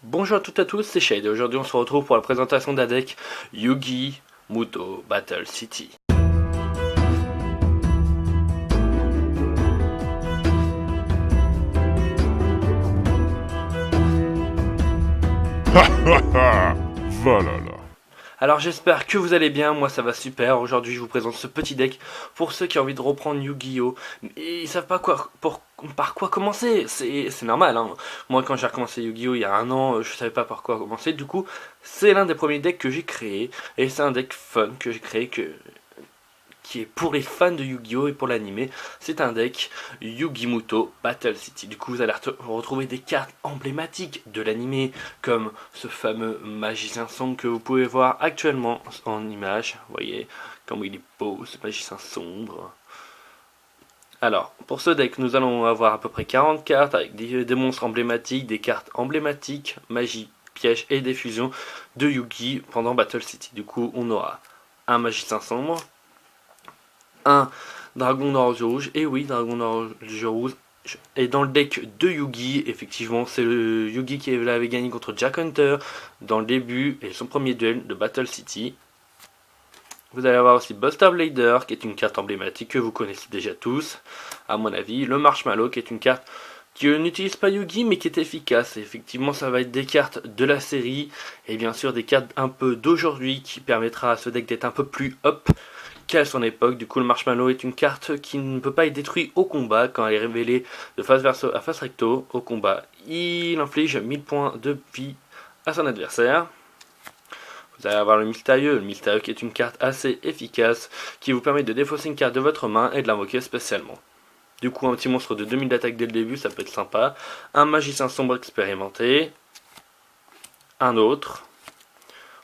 Bonjour à toutes et à tous, c'est Shade et aujourd'hui on se retrouve pour la présentation d'un deck Yugi Muto Battle City. Voilà là. Alors j'espère que vous allez bien, moi ça va super. Aujourd'hui je vous présente ce petit deck pour ceux qui ont envie de reprendre Yu-Gi-Oh! Et ils savent pas par quoi commencer. C'est normal, hein. Moi quand j'ai recommencé Yu-Gi-Oh! Il y a un an, je savais pas par quoi commencer. Du coup, c'est l'un des premiers decks que j'ai créé. Et c'est un deck fun que j'ai créé qui est pour les fans de Yu-Gi-Oh! Et pour l'anime. C'est un deck Yugi-Muto Battle City. Du coup, vous allez retrouver des cartes emblématiques de l'anime, comme ce fameux Magicien Sombre que vous pouvez voir actuellement en image. Vous voyez comme il est beau, ce Magicien Sombre. Alors, pour ce deck, nous allons avoir à peu près 40 cartes avec des monstres emblématiques, des cartes emblématiques, magie, piège et des fusions de Yugi pendant Battle City. Du coup, on aura un Magicien Sombre, un dragon d'orge rouge, et oui, dragon d'orge rouge. Et dans le deck de Yugi, effectivement, c'est le Yugi qui avait gagné contre Jack Hunter dans le début et son premier duel de Battle City. Vous allez avoir aussi Buster Blader, qui est une carte emblématique que vous connaissez déjà tous, à mon avis. Le Marshmallow, qui est une carte qui n'utilise pas Yugi, mais qui est efficace. Et effectivement, ça va être des cartes de la série, et bien sûr des cartes un peu d'aujourd'hui, qui permettra à ce deck d'être un peu plus up qu'à son époque. Du coup, le Marshmallow est une carte qui ne peut pas être détruite au combat quand elle est révélée de face verso à face recto au combat. Il inflige 1000 points de vie à son adversaire. Vous allez avoir le Mystérieux qui est une carte assez efficace qui vous permet de défausser une carte de votre main et de l'invoquer spécialement. Du coup, un petit monstre de 2000 d'attaque dès le début, ça peut être sympa. Un Magicien Sombre expérimenté. Un autre.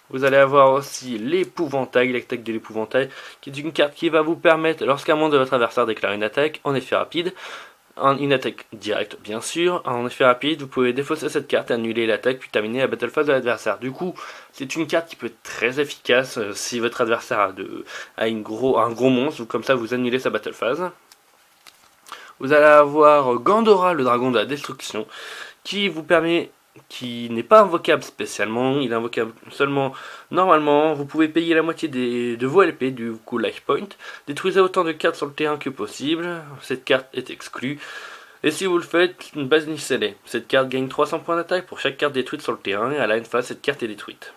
Vous allez avoir aussi l'épouvantail, l'attaque de l'épouvantail, qui est une carte qui va vous permettre, lorsqu'un membre de votre adversaire déclare une attaque, en effet rapide, une attaque directe bien sûr, en effet rapide, vous pouvez défausser cette carte, annuler l'attaque, puis terminer la battle phase de l'adversaire. Du coup, c'est une carte qui peut être très efficace si votre adversaire a un gros monstre, comme ça vous annulez sa battle phase. Vous allez avoir Gandora, le dragon de la destruction, qui vous permet, qui n'est pas invocable spécialement, il est invocable seulement normalement. Vous pouvez payer la moitié de vos LP, du coup life point. Détruisez autant de cartes sur le terrain que possible, cette carte est exclue. Et si vous le faites, bannissez-les. Cette carte gagne 300 points d'attaque pour chaque carte détruite sur le terrain, et à la phase, cette carte est détruite.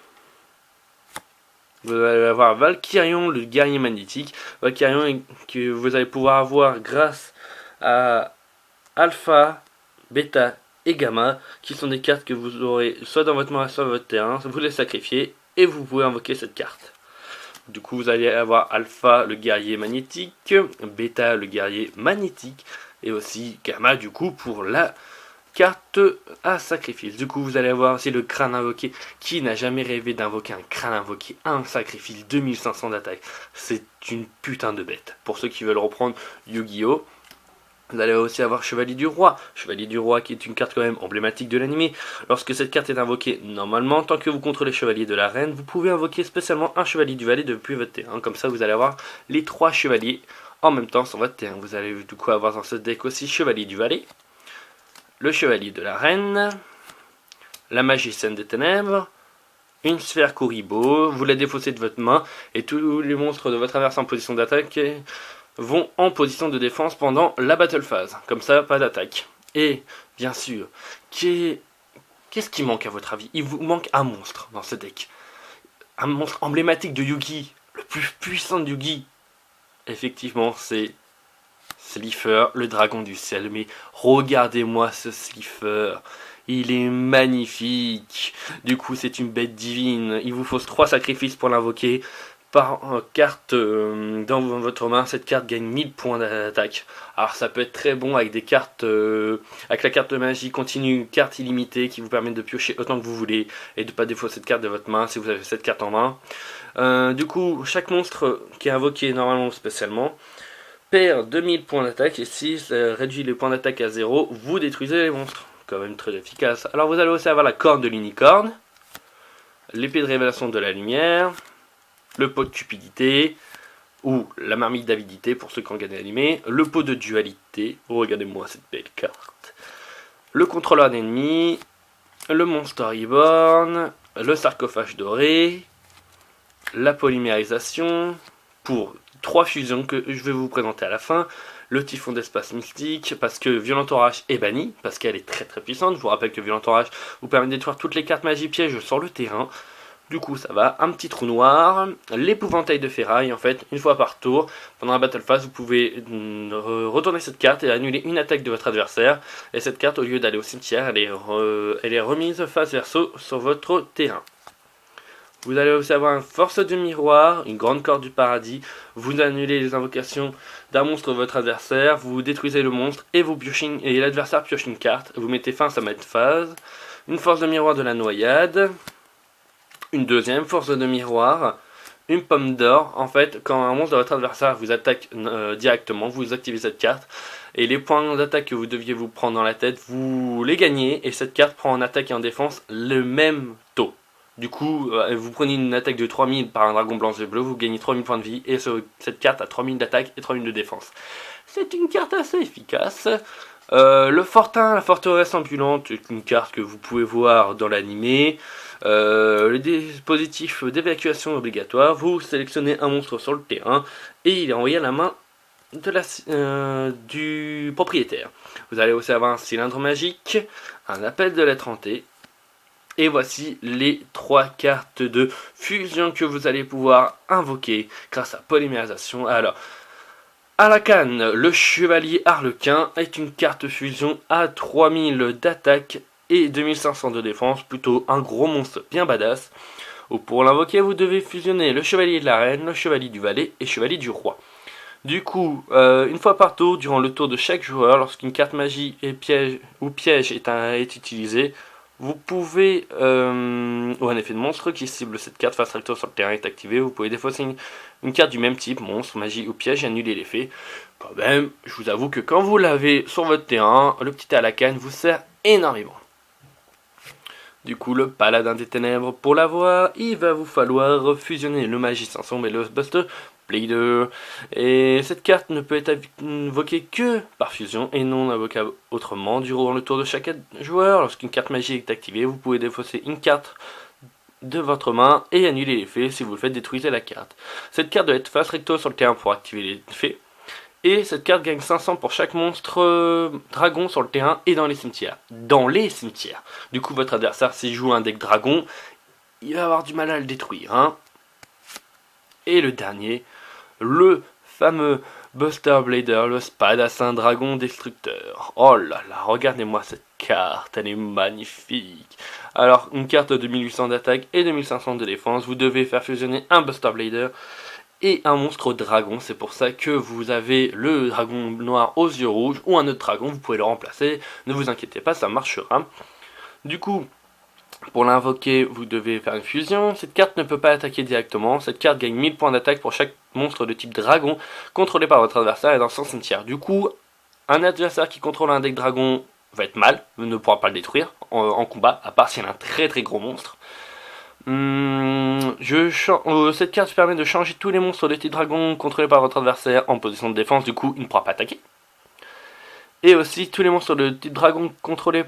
Vous allez avoir Valkyrion, le guerrier magnétique. Valkyrion que vous allez pouvoir avoir grâce à Alpha, Beta et Gamma, qui sont des cartes que vous aurez soit dans votre main, soit dans votre terrain. Vous les sacrifiez et vous pouvez invoquer cette carte. Du coup, vous allez avoir Alpha, le guerrier magnétique, Beta, le guerrier magnétique, et aussi Gamma, du coup, pour la carte à sacrifice. Du coup, vous allez avoir aussi le crâne invoqué. Qui n'a jamais rêvé d'invoquer un crâne invoqué, un sacrifice, 2500 d'attaque? C'est une putain de bête. Pour ceux qui veulent reprendre Yu-Gi-Oh! Vous allez aussi avoir Chevalier du Roi. Chevalier du Roi qui est une carte quand même emblématique de l'anime. Lorsque cette carte est invoquée, normalement, tant que vous contrôlez Chevalier de la Reine, vous pouvez invoquer spécialement un Chevalier du Valet depuis votre terrain. Comme ça, vous allez avoir les 3 chevaliers en même temps sur votre terrain. Vous allez du coup avoir dans ce deck aussi Chevalier du Valet, le Chevalier de la Reine, la Magicienne des Ténèbres, une sphère Kuribo. Vous la défaussez de votre main et tous les monstres de votre adversaire en position d'attaque vont en position de défense pendant la battle phase. Comme ça, pas d'attaque. Et, bien sûr, qu'est-ce qui manque à votre avis? Il vous manque un monstre dans ce deck. Un monstre emblématique de Yugi. Le plus puissant de Yugi. Effectivement, c'est Slifer, le dragon du ciel. Mais regardez-moi ce Slifer. Il est magnifique. Du coup, c'est une bête divine. Il vous faut 3 sacrifices pour l'invoquer. Par carte dans votre main, cette carte gagne 1000 points d'attaque. Alors ça peut être très bon avec des cartes, avec la carte de magie continue, carte illimitée qui vous permet de piocher autant que vous voulez et de ne pas défausser cette carte de votre main si vous avez cette carte en main. Du coup, chaque monstre qui est invoqué normalement spécialement perd 2000 points d'attaque, et si ça réduit les points d'attaque à 0, vous détruisez les monstres. Quand même très efficace. Alors vous allez aussi avoir la corne de l'unicorne, l'épée de révélation de la lumière, le pot de cupidité, ou la marmite d'avidité pour ceux qui ont gagné l'animé, le pot de dualité, oh regardez-moi cette belle carte, le contrôleur d'ennemis, le Monster Reborn, le sarcophage doré, la polymérisation, pour 3 fusions que je vais vous présenter à la fin, le typhon d'espace mystique, parce que Violent Orage est banni, parce qu'elle est très très puissante. Je vous rappelle que Violent Orage vous permet de détruire toutes les cartes magie piège sur le terrain. Du coup ça va, un petit trou noir, l'épouvantail de ferraille en fait, une fois par tour, pendant la battle phase vous pouvez retourner cette carte et annuler une attaque de votre adversaire, et cette carte au lieu d'aller au cimetière, elle est remise face verso sur votre terrain. Vous allez aussi avoir une force de miroir, une grande corde du paradis, vous annulez les invocations d'un monstre de votre adversaire, vous détruisez le monstre et et l'adversaire pioche une carte, vous mettez fin à sa match phase, une force de miroir de la noyade, une deuxième force de miroir, une pomme d'or. En fait, quand un monstre de votre adversaire vous attaque directement, vous activez cette carte. Et les points d'attaque que vous deviez vous prendre dans la tête, vous les gagnez. Et cette carte prend en attaque et en défense le même taux. Du coup, vous prenez une attaque de 3000 par un dragon blanc et bleu, vous gagnez 3000 points de vie. Et cette carte a 3000 d'attaque et 3000 de défense. C'est une carte assez efficace. Le fortin, la forteresse ambulante, est une carte que vous pouvez voir dans l'animé. Le dispositif d'évacuation obligatoire, vous sélectionnez un monstre sur le terrain et il est envoyé à la main du propriétaire. Vous allez aussi avoir un cylindre magique, un appel de lettre hantée. Et voici les 3 cartes de fusion que vous allez pouvoir invoquer grâce à polymérisation. Alors, Alakan, le chevalier harlequin, est une carte fusion à 3000 d'attaque et 2500 de défense, plutôt un gros monstre bien badass. Pour l'invoquer, vous devez fusionner le chevalier de la reine, le chevalier du valet et le chevalier du roi. Du coup, une fois par tour, durant le tour de chaque joueur, lorsqu'une carte magie et piège est utilisée, vous pouvez, ou un effet de monstre qui cible cette carte face recto sur le terrain est activé, vous pouvez défausser une carte du même type, monstre, magie ou piège et annuler l'effet. Quand même, je vous avoue que quand vous l'avez sur votre terrain, le petit Alakan vous sert énormément. Du coup, le paladin des ténèbres, pour l'avoir, il va vous falloir fusionner le magicien sombre et le Buster Blader. Et cette carte ne peut être invoquée que par fusion et non invocable autrement. Durant le tour de chaque joueur, lorsqu'une carte magique est activée, vous pouvez défausser une carte de votre main et annuler l'effet. Si vous le faites, détruisez la carte. Cette carte doit être face recto sur le terrain pour activer l'effet. Et cette carte gagne 500 pour chaque monstre dragon sur le terrain et dans les cimetières. Dans les cimetières. Du coup, votre adversaire, s'il joue un deck dragon, il va avoir du mal à le détruire. Hein. Et le dernier, le fameux Buster Blader, le spadassin dragon destructeur. Oh là là, regardez-moi cette carte, elle est magnifique. Alors, une carte de 2800 d'attaque et 2500 de défense. Vous devez faire fusionner un Buster Blader et un monstre dragon. C'est pour ça que vous avez le dragon noir aux yeux rouges ou un autre dragon, vous pouvez le remplacer. Ne vous inquiétez pas, ça marchera. Du coup, pour l'invoquer, vous devez faire une fusion. Cette carte ne peut pas attaquer directement. Cette carte gagne 1000 points d'attaque pour chaque monstre de type dragon contrôlé par votre adversaire et dans son cimetière. Du coup, un adversaire qui contrôle un deck dragon va être mal, ne pourra pas le détruire en combat, à part s'il y a un très très gros monstre. Cette carte permet de changer tous les monstres de type dragon contrôlés par votre adversaire en position de défense, du coup il ne pourra pas attaquer. Et aussi tous les monstres de type dragon contrôlés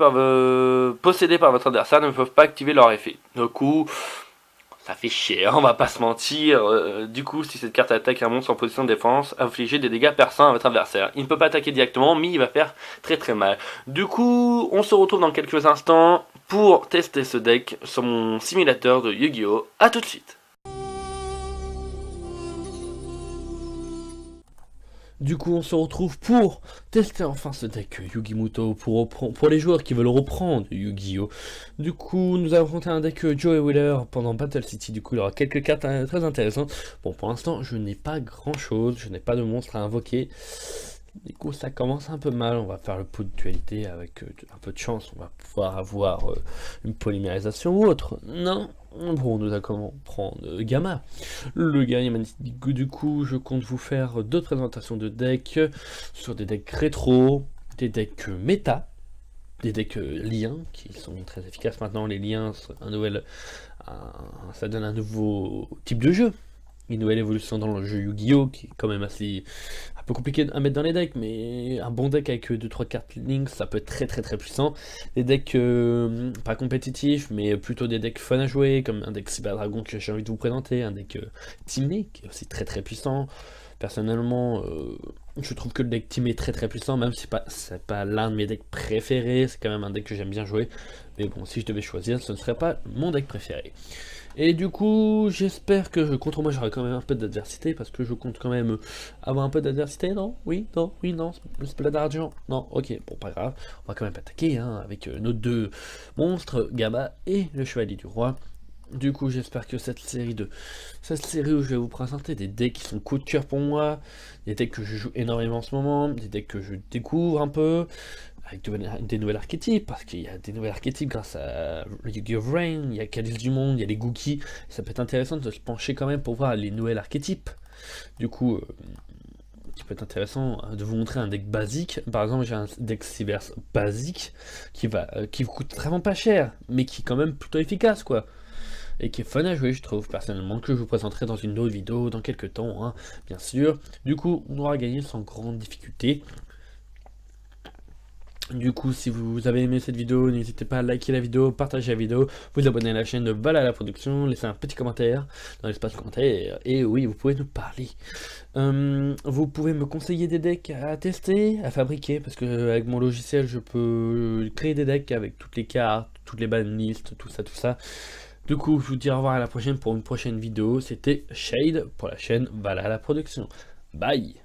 possédés par votre adversaire ne peuvent pas activer leur effet. Du coup, ça fait chier, on va pas se mentir. Du coup, si cette carte attaque un monstre en position de défense, infligez des dégâts perçants à votre adversaire. Il ne peut pas attaquer directement, mais il va faire très très mal. Du coup, on se retrouve dans quelques instants pour tester ce deck sur mon simulateur de Yu-Gi-Oh! A tout de suite. Du coup, on se retrouve pour tester enfin ce deck Yu-Gi-Muto pour les joueurs qui veulent reprendre Yu-Gi-Oh! Du coup, nous avons affronté un deck Joey Wheeler pendant Battle City. Du coup, il y aura quelques cartes très intéressantes. Bon, pour l'instant, je n'ai pas grand-chose. Je n'ai pas de monstre à invoquer. Du coup, ça commence un peu mal. On va faire le pot de dualité avec un peu de chance. On va pouvoir avoir une polymérisation ou autre. Non. Bon, nous allons prendre Gamma. Le gars est magnifique. Du coup, je compte vous faire d'autres présentations de decks sur des decks rétro, des decks méta, des decks liens qui sont très efficaces maintenant. Les liens, ça donne un nouveau type de jeu. Une nouvelle évolution dans le jeu Yu-Gi-Oh! Qui est quand même assez un peu compliqué à mettre dans les decks, mais un bon deck avec 2-3 cartes Link, ça peut être très puissant. Des decks pas compétitifs, mais plutôt des decks fun à jouer, comme un deck Cyber Dragon que j'ai envie de vous présenter, un deck Teamé, qui est aussi très puissant. Personnellement, je trouve que le deck Team est très puissant, même si c'est pas l'un de mes decks préférés, c'est quand même un deck que j'aime bien jouer. Mais bon, si je devais choisir, ce ne serait pas mon deck préféré. Et du coup, j'espère que contre moi j'aurai quand même un peu d'adversité, parce que je compte quand même avoir un peu d'adversité, non? Oui, non, c'est pas d'argent. Non, ok, bon, pas grave, on va quand même attaquer hein, avec nos deux monstres, Gamma et le Chevalier du Roi. Du coup, j'espère que cette série où je vais vous présenter des decks qui sont coup de cœur pour moi, des decks que je joue énormément en ce moment, des decks que je découvre un peu, avec des nouvelles archétypes, parce qu'il y a des nouvelles archétypes grâce à Yu-Gi-Oh! Rain, il y a Calice du Monde, il y a les Gookies, ça peut être intéressant de se pencher quand même pour voir les nouvelles archétypes. Du coup, ça peut être intéressant de vous montrer un deck basique. Par exemple, j'ai un deck Cyberse basique qui coûte vraiment pas cher, mais qui est quand même plutôt efficace, quoi. Et qui est fun à jouer, je trouve, personnellement, que je vous présenterai dans une autre vidéo dans quelques temps, hein, bien sûr. Du coup, on aura gagné sans grande difficulté. Du coup, si vous avez aimé cette vidéo, n'hésitez pas à liker la vidéo, partager la vidéo, vous abonner à la chaîne de Valhalla Production, laisser un petit commentaire dans l'espace commentaire, et oui, vous pouvez nous parler. Vous pouvez me conseiller des decks à tester, à fabriquer, parce que avec mon logiciel, je peux créer des decks avec toutes les cartes, toutes les banlistes, tout ça. Du coup, je vous dis au revoir à la prochaine pour une prochaine vidéo. C'était Shade pour la chaîne Valhalla Production. Bye!